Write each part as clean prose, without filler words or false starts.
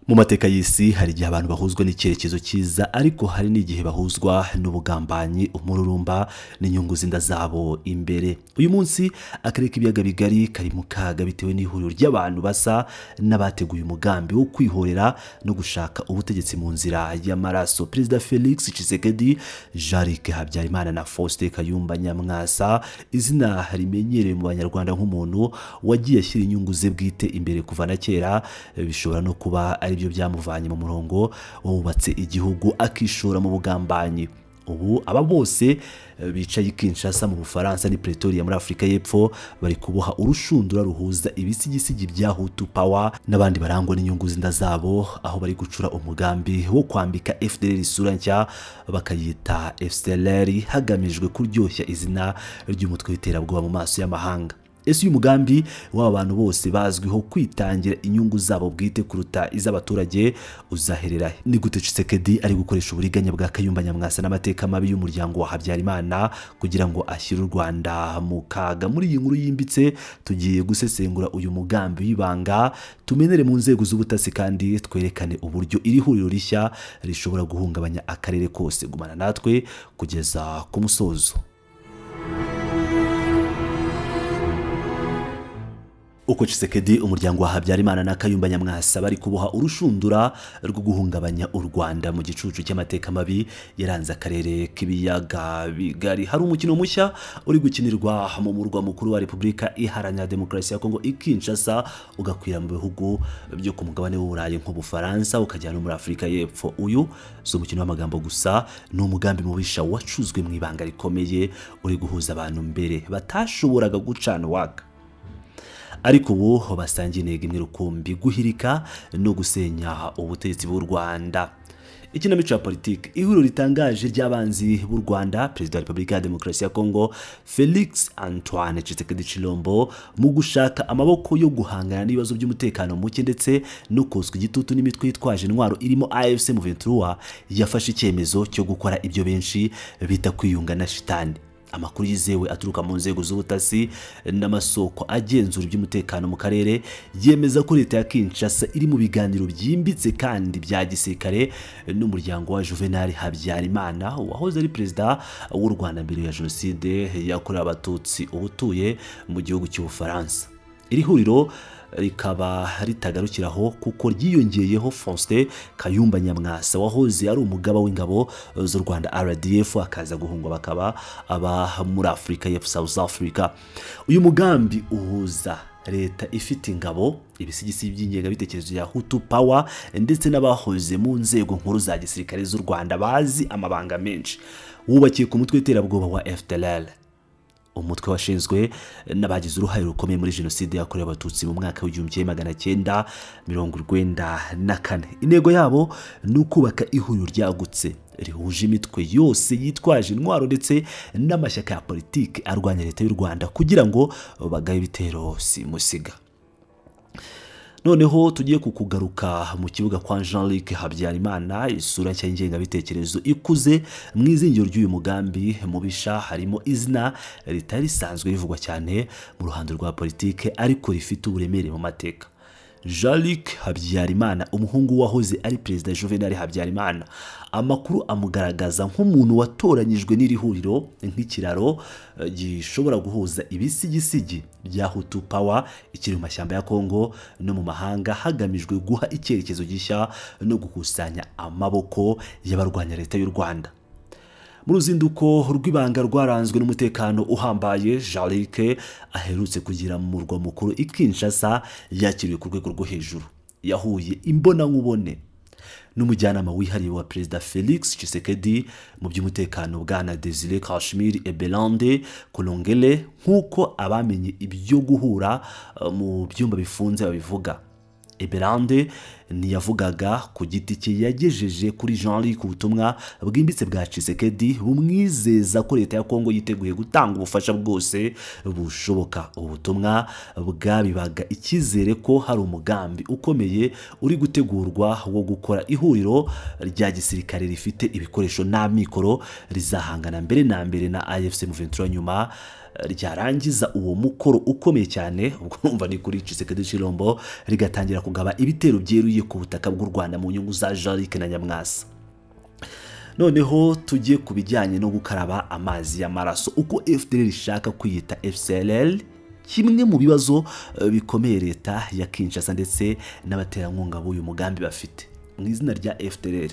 Mu mateka y'isi hari igihe abantu bahuzwa n'icyerekezo cyiza ariko hari n'igihe bahuzwa n'ubugambanyi, umururumba n'inyungu zinda zabo imbere. Uyu munsi akarere k'ibiyaga bigari kari mu kaga bitewe n'ihuriro ry'abantu basa n'abateguye umugambi wo kwihorera no gushaka ubutegetsi mu nzira y'amaraso. Perezida Felix Tshisekedi, Habyarimana na Faustin Kayumba Nyamwasa, izina rimenyerewe mu banyarwanda nk'umuntu wagiye ashyira inyungu ze bwite imbere kuva na kera, bishobora no kuba ari byo byamuvanye mu murongo wubatse igihugu akishora mu bugambanyi. Ubu aba bose bicaye Kinshasa mu Bufaransa ni Pretoria muri Afrika y'Epfo bari kuboha urushundura ruhuza ibisigisigi bya Hutu Power n'abandi barangwa n'inyungu zinda zabo, aho bari gucura umugambi wo kwambika FDLR isura nshya bakayita FCLR hagamijwe kuryoshya izina ry'umutwe w'iterabwoba mu maso y'amahanga. Ese uyu mugambi w'aba bantu bose bazwiho kwitangira inyungu zabo bwite kuruta iz'abaturage uzaherera ni gute Tshisekedi ari gukoresha uburiganya bwa Kayumba Nyamwasa n'amateka mabi y'umuryango wa Habyarimana kugira ngo ashyire u Rwanda mu kaga? Muri iyi nkuru yimbitse tugiye gusesengura uyu mugambi w'ibanga, tumenere mu nzego z'ubutasi kandi twerekane uburyo iri huriro rishya rishobora guhungabanya akarere kose. Gumana natwe kugeza ku musozo. Uko Tshisekedi, umuryango wa Habyarimana na Kayumba Nyamwasa bari kuboha urushundura rwo guhungabanya u Rwanda mu gicucu cy'amateka mabi yaranze akarere k'ibiyaga bigari. Hari umukino mushya uri gukinirwa mu murwa mukuru wa Repubulika Iharanira Demokarasi ya Kongo Kinshasa, ugakwira mu bihugu byo ku mugabane w'Uburayi nk'Ubufaransa ukajyana muri Afrika y'Epfo. Uyu si umukino w'amagambo gusa, ni umugambi mubisha wacuzwe mu ibanga rikomeye uri guhuza abantu mbere batashoboraga gucana waka, ariko ubu basangiye intego imwe rukumbi: guhirika no gusenya ubutegetsi bw'u Rwanda. Ikinamico ya politiki, ihuriro ritangaje ry'abanzi b'u Rwanda, Perezida wa Repubulika ya Demokarasi ya Kongo Felix Antoine Tshisekedi Tshilombo, mu gushaka amaboko yo guhangana n'ibibazo by'umutekano muke ndetse no koswa igitutu n'imitwe yitwaje intwaro irimo AFC M23, yafashe icyemezo cyo gukora ibyo benshi bita kwiyunga na shitani. Amakuru yizewe aturuka mu nzego z'ubutasi n'amasoko agenzura iby'umutekano mu karere yemeza ko leta ya Kinshasa iri mu biganiro byimbitse kandi bya gisirikare n'umuryango wa Juvenal Habyarimana wahoze ari perezida w'u Rwanda mbere ya jenoside yakorewe abatutsi ubutuye mu gihugu cy'Ubufaransa. Iri huriro rikaba ritagarukiraho kuko ryiyongeyeho Faustin Kayumba Nyamwasa wahoze ari umugaba w'ingabo z'u Rwanda RDF akaza guhungwa bakaba aba muri Afrika y'Epfo, South Africa. Uyu mugambi uhuza leta ifite ingabo, ibisigisi by'ingengabitekerezo ya Hutu Power ndetse n'abahoze mu nzego nkuru za gisirikare z'u Rwanda bazi amabanga menshi, wubakiye ku mutwe w'iterabwoba wa FDLR, umutwe washinzwe n'abagize uruhare rukomeye muri jenoside yakorewe abatutsi mu mwaka w'1994. Intego yabo ni ukubaka ihuriro ryagutse rihuje imitwe yose yitwaje intwaro ndetse n'amashyaka ya politiki arwanya leta y'u Rwanda kugira ngo bagaye ibitero simusiga. Noneho tugiye kukugaruka mu kibuga kwa Habyarimana, isura nshya y'ingengabitekerezo ikuze mu izingiro ry'uyu mugambi mubisha. Harimo izina ritari risanzwe rivugwa cyane mu ruhando rwa politike ariko rifite uburemere mu mateka: Habyarimana, umuhungu wahoze ari perezida Juvenal Habyarimana. Amakuru amugaragaza nk'umuntu watoranyijwe n'iri huriro nk'ikiraro gishobora guhuza ibisigisigi bya Hutu Power ikiri mu mashyamba ya Kongo no mu mahanga, hagamijwe guha icyerekezo gishya no gukusanya amaboko y'abarwanya leta y'u Rwanda. Mu ruzinduko rw'ibanga rwaranzwe n'umutekano uhambaye, aherutse kugira mu murwa mukuru Kinshasa yakiriwe ku rwego rwo hejuru. Yahuye imbonankubone n'umujyanama wihariye wa Perezida Felix Tshisekedi mu by'umutekano, Bwana Desire Kashmir Ebelande Kolongele, nk'uko abamenye ibyo guhura mu byumba bifunze babivuga. Ebelande ntiyavugaga ku giti cye, yagejeje kuri ubutumwa bwimbitse bwa Tshisekedi bumwizeza ko leta ya Kongo yiteguye gutanga ubufasha bwose bushoboka. Ubutumwa bwabibaga icyizere ko hari umugambi ukomeye uri gutegurwa wo gukora ihuriro rya gisirikare rifite ibikoresho n'amikoro rizahangana mbere na mbere na AFC M23 nyuma ryarangiza uwo mukoro ukomeye cyane, ubwo umva ni kuri Tshisekedi Chilombo, rigatangira kugaba ibitero byeruye ku butaka bw'u Rwanda mu nyungu za Jean-Luc na Nyamwasa. Noneho tugiye ku bijyanye no gukaraba amazi y'amaraso, uko FDLR ishaka kwiyita FCLL, kimwe mu bibazo bikomeye leta ya Kinshasa ndetse n'abaterankunga b'uyu mugambi bafite mu izina rya FDLR.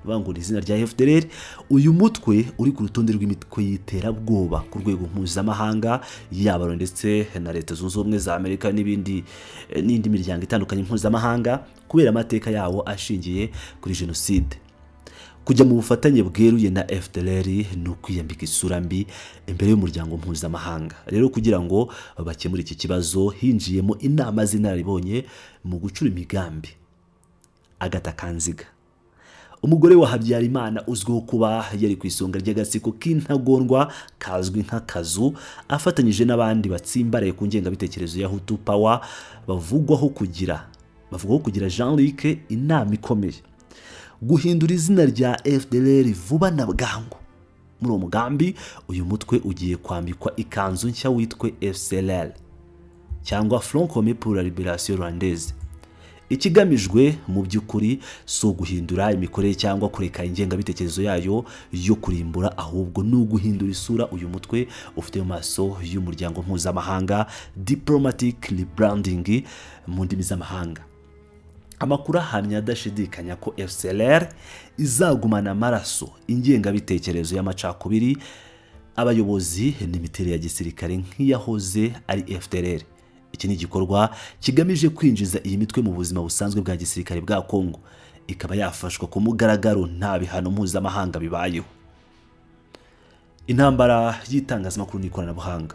Ngo ni izina rya FDLR, uyu mutwe uri ku rutonde rw'imitwe y'iterabwoba ku rwego mpuzamahanga, yaba ndetse na Leta Zunze Ubumwe za Amerika n'indi miryango itandukanye mpuzamahanga, kubera amateka yawo ashingiye kuri jenoside. Kujya mu bufatanye bweruye na FDLR ni ukwiyambika isura mbi imbere y'umuryango mpuzamahanga. Rero kugira ngo bakemure iki kibazo, hinjiyemo inama z'inararibonye mu gucura imigambi. Agatha Kanziga, umugore wa Habyarimana, uzwiho kuba yari ku isonga ry'agatsiko k'intagondwa kazwi nk'akazu, afatanyije n'abandi batsimbaraye ku ngengabitekerezo ya Hutu Power, bavugwaho kugira Jean-Luc inama ikomeye guhindura izina rya FDLR vuba na bwangu. Muri uwo mugambi, uyu mutwe ugiye kwambikwa ikanzu nshya witwe FCLL cyangwa Front Commun pour la Libération Rwandaise. Ikigamijwe mu by'ukuri so guhindura imikorere cyangwa kureka ingengabitekerezo yayo yo kurimbura, ahubwo ni uguhindura isura uyu mutwe ufite mu maso y'umuryango mpuzamahanga, diplomatic rebranding mu ndimi z'amahanga. Amakuru ahamya adashidikanya ko FCLR izagumana amaraso ingengabitekerezo y'amacakubiri, abayobozi n'imiterere ya gisirikare nk'iyahoze ari FDLR. Iki ni igikorwa kigamije kwinjiza iyi mitwe mu buzima busanzwe bwa gisirikare bwa Kongo, ikaba yafashwa ku mugaragaro nta bihano mpuzamahanga bibayeho. Intambara y'itangazamakuru n'ikoranabuhanga,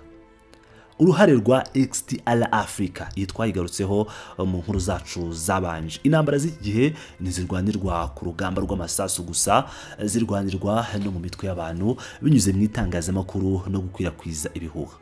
uruhare rwa XTL Africa yitwayigarutseho mu nkuru zacu zabanje. Intambara z'iki gihe ntizirwanirwa ku rugamba rw'amasasu gusa, zirwanirwa no mu mitwe y'abantu binyuze mu itangazamakuru no gukwirakwiza ibihuha.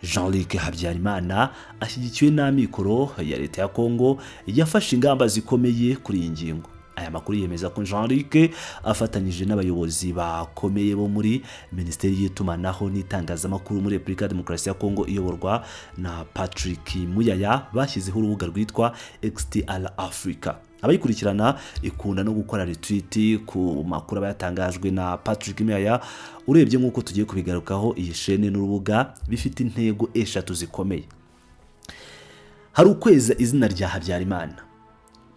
Jean-Luc Habyarimana ashyigikiwe n'amikoro ya leta ya Kongo yafashe ingamba zikomeye kuri iyi ngingo. Aya makuru yemeza ko Jean-Luc afatanyije n'abayobozi bakomeye bo muri Minisiteri y'Itumanaho n'Itangazamakuru muri Repubulika ya Demokarasi ya Kongo iyoborwa na Patrick Muyaya bashyizeho urubuga rwitwa XTL Africa. Abayikurikirana ikunda no gukora retweet ku makuru abayatangajwe na Patrick Muyaya. Urebye nk'uko tugiye kubigarukaho, iyi shene n'urubuga bifite intego eshatu zikomeye. Hari ukweza izina rya Habyarimana,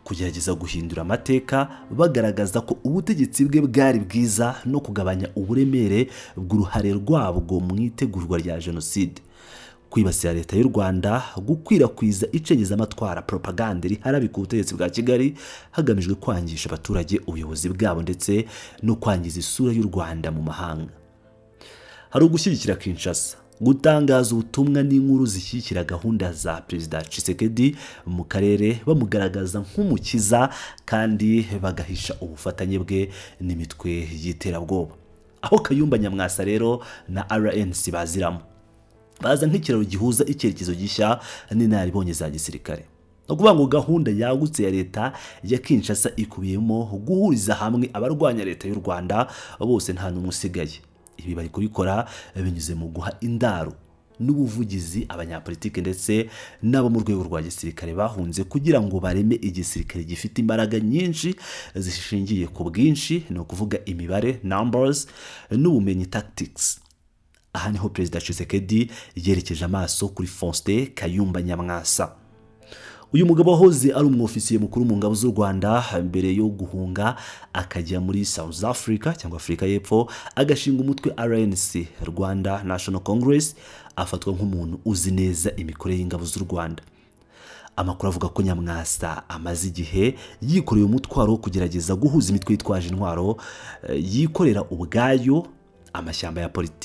kugerageza guhindura amateka bagaragaza ko ubutegetsi bwe bwari bwiza, no kugabanya uburemere bw'uruhare rwabwo mu itegurwa rya jenoside, kwibasira leta y'u Rwanda, gukwirakwiza icengezamatwara propaganda riharabika ubutegetsi bwa Kigali hagamijwe kwangisha abaturage ubuyobozi bwabo ndetse no kwangiza isura y'u Rwanda mu mahanga. Hari ugushyigikira Kinshasa, gutangaza ubutumwa n'inkuru zishyigikira gahunda za Perezida Tshisekedi mu karere, bamugaragaza nk'umukiza kandi bagahisha ubufatanye bwe n'imitwe y'iterabwoba. Aho Kayumba Nyamwasa rero na RNC baziramo, baza nk'ikiraro gihuza icyerekezo gishya n'inararibonye za gisirikare. No kuvuga ngo gahunda yagutse ya leta ya Kinshasa ikubiyemo guhuriza hamwe abarwanya leta y'u Rwanda bose nta n'umwe usigaye. Ibi bari kubikora binyuze mu guha indaro n'ubuvugizi abanyapolitike ndetse n'abo mu rwego rwa gisirikare bahunze, kugira ngo bareme igisirikare gifite imbaraga nyinshi zishingiye ku bwinshi, ni ukuvuga imibare numbers, n'ubumenyi tactics. Aha niho Perezida Tshisekedi yerekeje amaso kuri Faustin Kayumba Nyamwasa. Uyu mugabo wahoze ari umwofisiye mukuru mu ngabo z'u Rwanda mbere yo guhunga akajya muri South Africa cyangwa Afrika y'Epfo, agashinga umutwe RNC, Rwanda National Congress, afatwa nk'umuntu uzi neza imikorere y'ingabo z'u Rwanda. Amakuru avuga ko Nyamwasa amaze igihe yikoreye umutwaro wo kugerageza guhuza imitwe yitwaje intwaro yikorera ubwayo,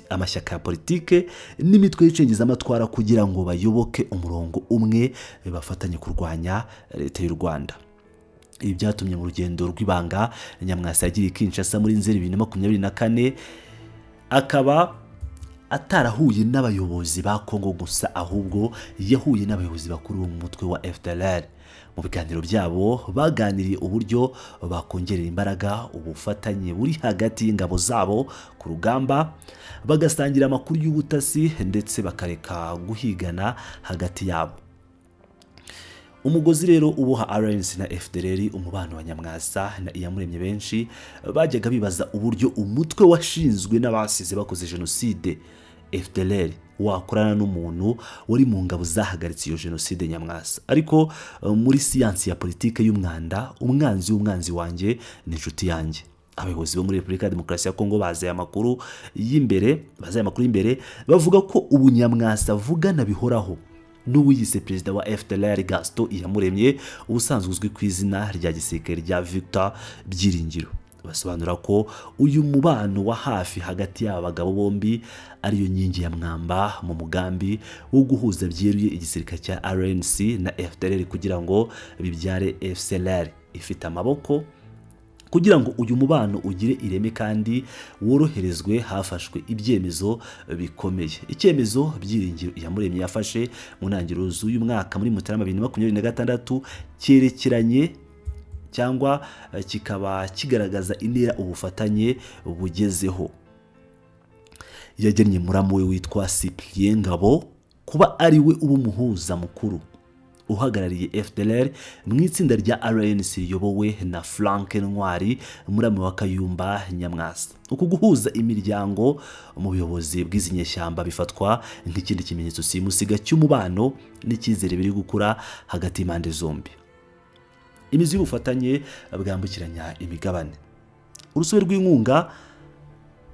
amashyaka ya politike n'imitwe y'icengezamatwara, kugira ngo bayoboke umurongo umwe bafatanye kurwanya leta y'u Rwanda. Ibi byatumye mu rugendo rw'ibanga Nyamwasa yagiriye Kinshasa muri Nzeri 2024 akaba atarahuye n'abayobozi ba Kongo gusa ahubwo yahuye n'abayobozi bakuru mu mutwe wa FDLR. Mu biganiro byabo baganiriye uburyo bakongerera imbaraga ubufatanye buri hagati y'ingabo zabo ku rugamba, bagasangira amakuru y'ubutasi ndetse bakareka guhigana hagati yabo. Umugozi rero uboha RNC na FDLR, umubano wa Nyamwasa na Iyamuremye benshi bajyaga bibaza uburyo umutwe washinzwe n'abasize bakoze jenoside FDLR wakorana n'umuntu wari mu ngabo zahagaritse iyo jenoside Nyamwasa. Ariko muri siyansi ya politike y'umwanda, umwanzi w'umwanzi wanjye ni inshuti yanjye. Abayobozi bo muri Repubulika ya Demokarasi ya Kongo bazaye amakuru y'imbere bavuga ko ubu Nyamwasa avugana bihoraho n'uwiyise perezida wa FDLR Gaston Iyamuremye, ubusanzwe uzwi ku izina rya gisirikare rya Victor Byiringiro. Basobanura ko uyu mubano wa hafi hagati y'aba bagabo bombi ariyo nyingi ya mwamba mu mugambi wo guhuza byeruye igisirikare cya RNC na FDLR kugira ngo bibyare FCLR ifite amaboko, kugira ngo uyu mubano ugire ireme kandi woroherezwe. Hafashwe ibyemezo bikomeye. Icyemezo Byiringiro Iyamuremye yafashe mu ntangiriro z'uyu mwaka muri Mutarama 2026 cyerekeranye cyangwa kikaba kigaragaza intera ubufatanye bugezeho. Yagennye muramu we witwa Cyprien Ngabo kuba ari we umuhuza mukuru uhagarariye FDLR mu itsinda rya RNC riyobowe na Frank Ntwari, muramu wa Kayumba Nyamwasa. Uku guhuza imiryango mu buyobozi bw'izi nyeshyamba bifatwa nk'ikindi kimenyetso simusiga cy'umubano n'icyizere biri gukura hagati y'impande zombi. Imizi y'ubufatanye bwambukiranya imigabane. Urusobe rw'inkunga,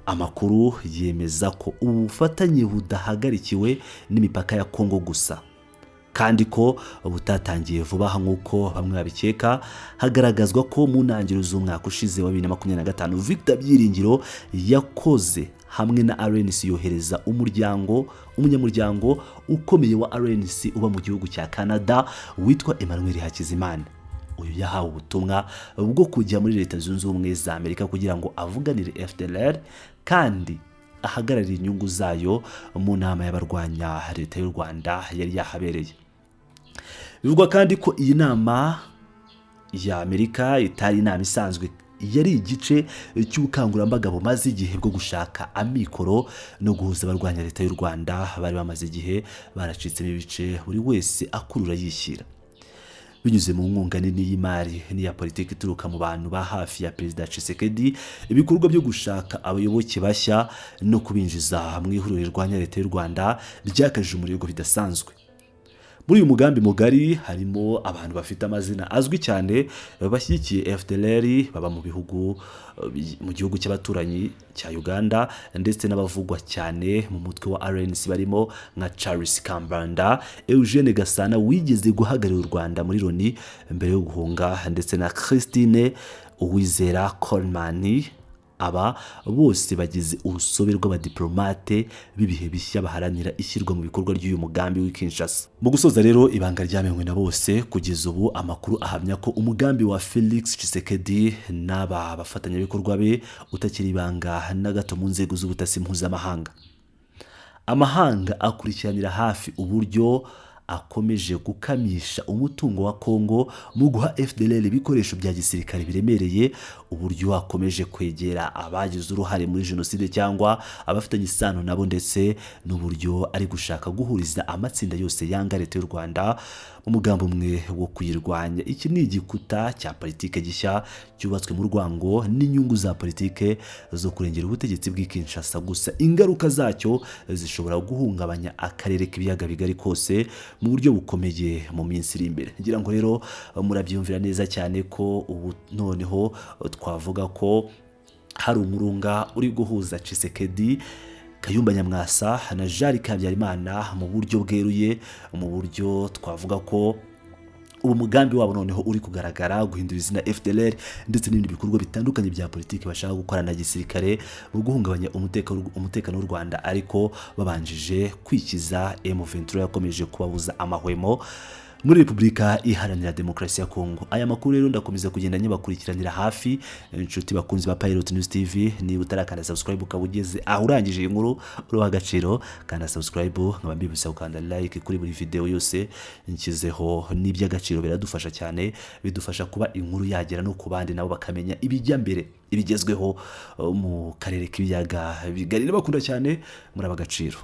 amakuru yemeza ko ubu bufatanye budahagarikiwe n'imipaka ya Kongo gusa, kandi ko butatangiye vuba aha nk'uko bamwe babikeka. Hagaragazwa ko mu ntangiriro z'umwaka ushize wa 2025 Victor Byiringiro yakoze hamwe na RNC yohereza umunyamuryango ukomeye wa RNC uba mu gihugu cya Canada witwa Emmanuel Hakizimana. Uyu yahawe ubutumwa bwo kujya muri Leta Zunze Ubumwe za Amerika kugira ngo avuganire FDLR kandi ahagararira inyungu zayo mu nama y'abarwanya Leta y'u Rwanda yari yahabereye. Bivugwa kandi ko iyi nama ya Amerika itari inama isanzwe, yari igice cy'ubukangurambaga bumaze igihe bwo gushaka amikoro no guhuza abarwanya Leta y'u Rwanda bari bamaze igihe baracitsemo ibice, buri wese akurura yishyira. Binyuze mu nkunga nini y'imari n'iya politiki ituruka mu bantu ba hafi ya Perezida Tshisekedi, ibikorwa byo gushaka abayoboke bashya no kubinjiza mu ihuriro rirwanya Leta y'u Rwanda byakajije umurego bidasanzwe. Muri uyu mugambi mugari harimo abantu bafite amazina azwi cyane bashyigikiye FDLR baba mu gihugu cy'abaturanyi cya Uganda, ndetse n'abavugwa cyane mu mutwe wa RNC barimo nka Charles Kambanda, Eugene Gasana wigeze guhagararira u Rwanda muri Loni mbere yo guhunga, ndetse na Christine Uwizera Coleman. Aba bose bagize urusobe rw'abadiplomate b'ibihe bishya baharanira ishyirwa mu bikorwa ry'uyu mugambi w'Kinshasa. Mu gusoza rero, ibanga ryamenywe na bose kugeza ubu, amakuru ahamya ko umugambi wa Felix Tshisekedi n'aba bafatanyabikorwa be utakiri ibanga na gato mu nzego z'ubutasi mpuzamahanga. Amahanga akurikiranira hafi uburyo akomeje gukamisha umutungo wa Kongo mu guha FDLR ibikoresho bya gisirikare biremereye, uburyo akomeje kwegera abagize uruhare muri jenoside cyangwa abafitanye isano nabo, ndetse n'uburyo ari gushaka guhuriza amatsinda yose yanga Leta y'u Rwanda mu mugambi umwe wo kuyirwanya. Iki ni igikuta cya politike gishya cyubatswe mu rwango n'inyungu za politike zo kurengera ubutegetsi bw'Kinshasa. Gusa ingaruka zacyo zishobora guhungabanya akarere k'ibiyaga bigari kose mu buryo bukomeye mu minsi iri imbere. Ngira ngo rero murabyumvira neza cyane ko ubu noneho twavuga ko hari umurunga uri guhuza Tshisekedi, Kayumba Nyamwasa na Jari Habyarimana mu buryo bweruye, mu buryo twavuga ko ubu mugambi wabo noneho uri kugaragara guhindura izina FDLR ndetse n'ibindi bikorwa bitandukanye bya politiki bashaka gukorana na gisirikare mu guhungabanya umutekano w'u Rwanda, ariko babanjije kwikiza M23 yakomeje kubabuza amahwemo muri Repubulika Iharanira Demokarasi ya Kongo. Aya makuru rero ndakomeza kugenda nyabakurikiranira hafi. Inshuti bakunzi ba Pilot News TV, ni utarakanda subscribe ukabugeze aho urangije iyi nkuru uruha agaciro, kandi subscribe nkaba mbibutsa ukanda like kuri buri video yose nshyizeho. N'iby'agaciro biradufasha cyane, bidufasha kuba inkuru yagera no ku bandi nabo bakamenya ibijya mbere, ibigezweho mu karere k'ibiyaga bigari. Bakunda cyane muri abagaciro.